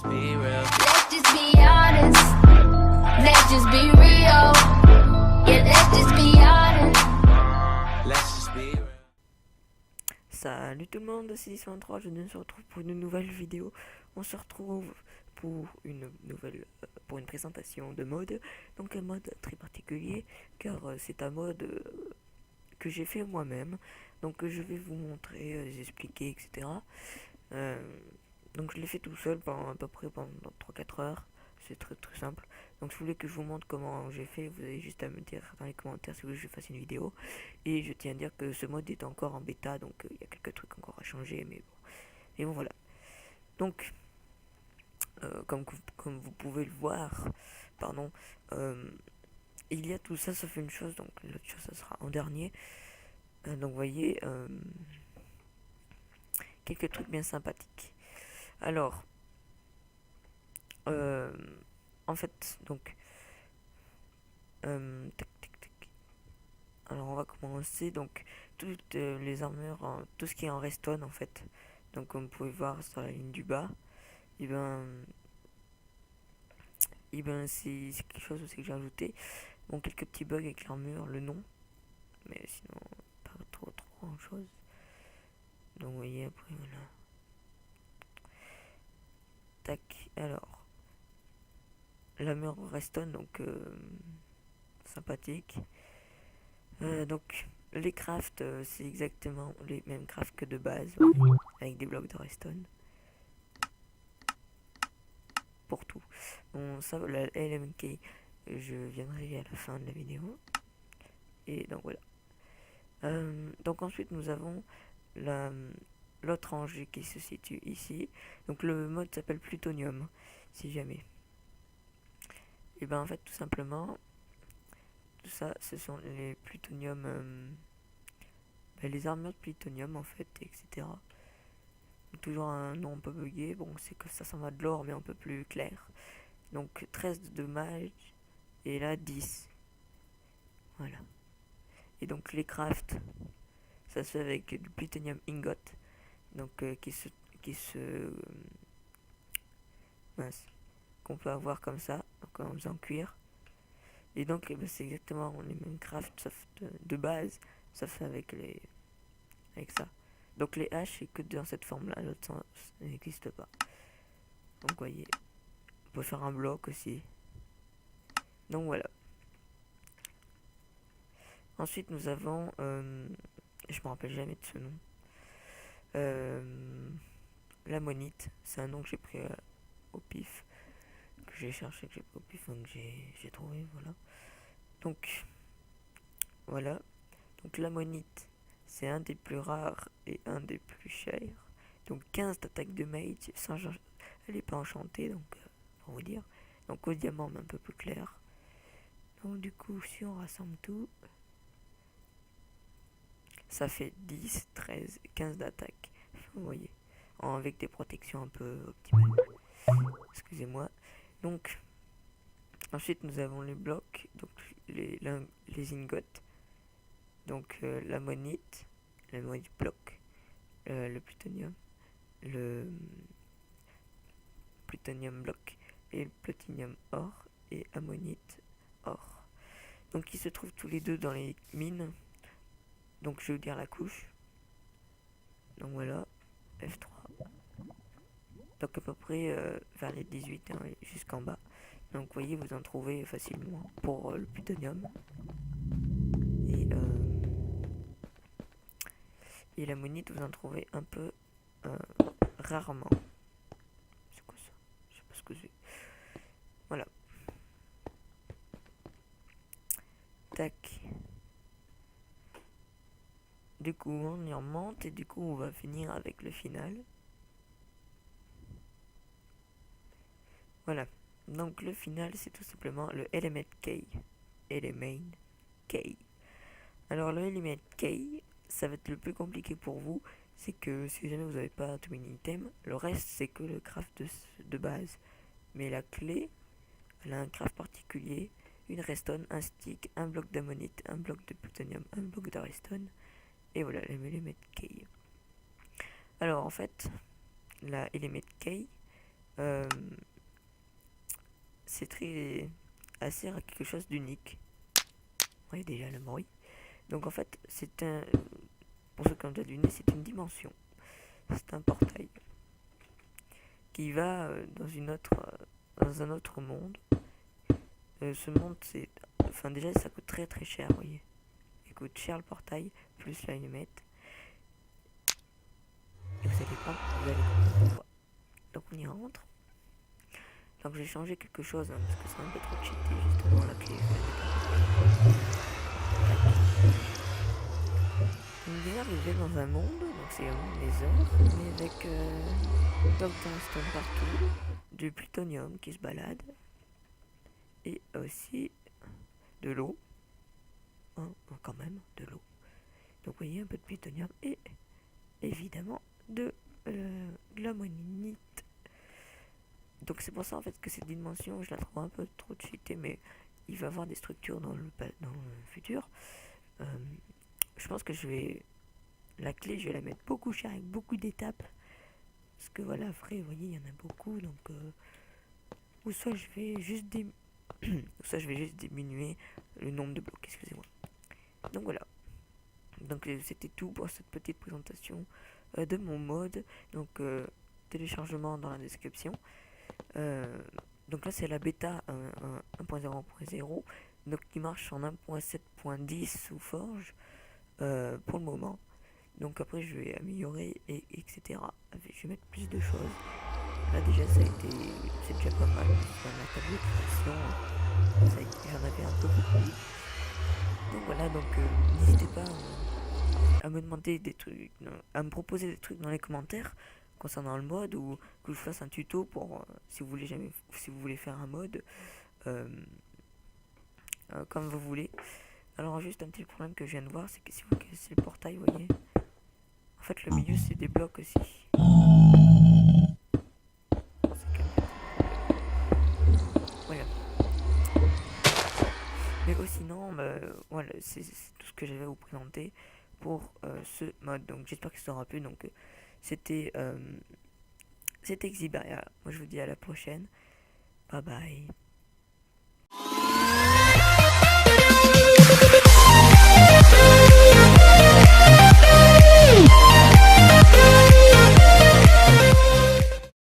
just be real. Let's just be honest. Let's just be real. Yeah, let's just be honest. Let's just be real. Salut tout le monde, c'est 623, je nous retrouve pour une nouvelle vidéo. On se retrouve pour une présentation de mode. Donc un mode très particulier car c'est un mode que j'ai fait moi-même. Donc je vais vous montrer, expliquer, etc. Donc je l'ai fait tout seul pendant à peu près pendant 3-4 heures. C'est très très simple. Donc si vous voulez que je vous montre comment j'ai fait, vous avez juste à me dire dans les commentaires si vous voulez que je fasse une vidéo. Et je tiens à dire que ce mode est encore en bêta, donc il y a quelques trucs encore à changer, mais bon. Et bon voilà. Donc comme vous pouvez le voir, pardon, il y a tout ça sauf une chose, donc l'autre chose ça sera en dernier. Donc vous voyez, quelques trucs bien sympathiques. Alors, en fait, donc, tac, tac, tac. Alors on va commencer. Donc toutes les armures, tout ce qui est en redstone en fait. Donc comme vous pouvez voir sur la ligne du bas, et ben c'est quelque chose aussi que j'ai ajouté. Bon, quelques petits bugs avec l'armure, le nom, mais sinon pas trop grand chose. Donc vous voyez après voilà. Tac, alors l'armure redstone, donc sympathique. Donc les crafts, c'est exactement les mêmes crafts que de base, avec des blocs de redstone pour tout. Bon, ça, la LMK, je viendrai à la fin de la vidéo. Et donc voilà. Donc ensuite nous avons l'autre rangée qui se situe ici. Donc le mode s'appelle Plutonium, si jamais. Et ben en fait tout simplement, tout ça ce sont les plutonium, les armures de plutonium en fait, etc. Toujours un nom un peu bugué, bon c'est que ça va de l'or mais un peu plus clair. Donc 13 de dommage et là 10. Voilà. Et donc les crafts, ça se fait avec du plutonium ingot, donc mince, qu'on peut avoir comme ça, donc en faisant cuire. Et donc ben, c'est exactement les mêmes crafts sauf de base, sauf avec ça. Donc les haches c'est que dans cette forme là, l'autre sens n'existe pas. Donc vous voyez, on peut faire un bloc aussi. Donc voilà. Ensuite nous avons, je me rappelle jamais de ce nom, l'ammonite, c'est un nom que j'ai pris au pif, que j'ai cherché, que j'ai pris au pif, donc j'ai trouvé, voilà. Donc voilà, donc l'ammonite c'est un des plus rares et un des plus chers. Donc 15 d'attaque de mage, sans, elle n'est pas enchantée, donc pour vous dire. Donc au diamant mais un peu plus clair. Donc du coup si on rassemble tout, ça fait 10, 13, 15 d'attaque. Vous voyez, avec des protections un peu optimales. Excusez-moi. Donc ensuite nous avons les blocs, donc les ingots. Donc l'ammonite bloc, le plutonium bloc et le plutonium or et ammonite or. Donc ils se trouvent tous les deux dans les mines. Donc je vais vous dire la couche. Donc voilà, F3. Donc à peu près vers les 18 hein, jusqu'en bas. Donc vous voyez, vous en trouvez facilement pour le plutonium. Et l'ammonite, vous en trouvez un peu rarement. C'est quoi ça? Je sais pas ce que c'est. Voilà. Tac. Du coup, on y remonte et du coup, on va finir avec le final. Voilà. Donc le final, c'est tout simplement le Element K. Element K. Alors le Element K, ça va être le plus compliqué pour vous. C'est que si jamais vous n'avez pas tout mini item, le reste c'est que le craft de base. Mais la clé, elle a un craft particulier, une redstone, un stick, un bloc d'ammonite, un bloc de plutonium, un bloc de redstone. Et voilà, l'Element K. Alors en fait, la Element K, euh, c'est très assez à quelque chose d'unique. Oui, déjà le bruit. Donc en fait, pour ceux qui ont déjà deviné, c'est une dimension. C'est un portail qui va dans un autre monde. Ce monde, enfin déjà, ça coûte très très cher, vous voyez. Il coûte cher le portail, plus l'allumette. Et vous allez comprendre pourquoi. Donc on y rentre. Donc j'ai changé quelque chose, hein, parce que c'est un peu trop cheaté, justement, la clé. Donc déjà, vous êtes dans un monde, donc c'est les heures, mais avec donc tungstène partout, du plutonium qui se balade, et aussi de l'eau, hein, quand même, de l'eau. Donc vous voyez un peu de plutonium et évidemment de l'ammonite. Donc c'est pour ça en fait que cette dimension, je la trouve un peu trop cheatée, mais il va y avoir des structures dans le futur. Je pense que la clé, je vais la mettre beaucoup cher avec beaucoup d'étapes. Parce que voilà, après, vous voyez, il y en a beaucoup. Donc, ou soit je vais juste diminuer le nombre de blocs, excusez-moi. Donc voilà. Donc c'était tout pour cette petite présentation de mon mode. Donc téléchargement dans la description. Donc là c'est la bêta 1.0.0, donc qui marche en 1.7.10 sous Forge pour le moment. Donc après je vais améliorer etc. Je vais mettre plus de choses. Là déjà c'est déjà pas mal. Dans la table de création, j'en avais un peu beaucoup. Donc voilà, donc n'hésitez pas à me demander des trucs, à me proposer des trucs dans les commentaires concernant le mode, ou que je fasse un tuto pour si vous voulez faire un mode comme vous voulez. Alors juste un petit problème que je viens de voir, c'est que si vous cassez le portail, vous voyez, en fait le milieu c'est des blocs aussi. Voilà. Mais sinon, voilà, c'est tout ce que j'avais à vous présenter pour ce mode. Donc j'espère que ça aura plu. Donc c'était Xibaria. Moi je vous dis à la prochaine. Bye bye.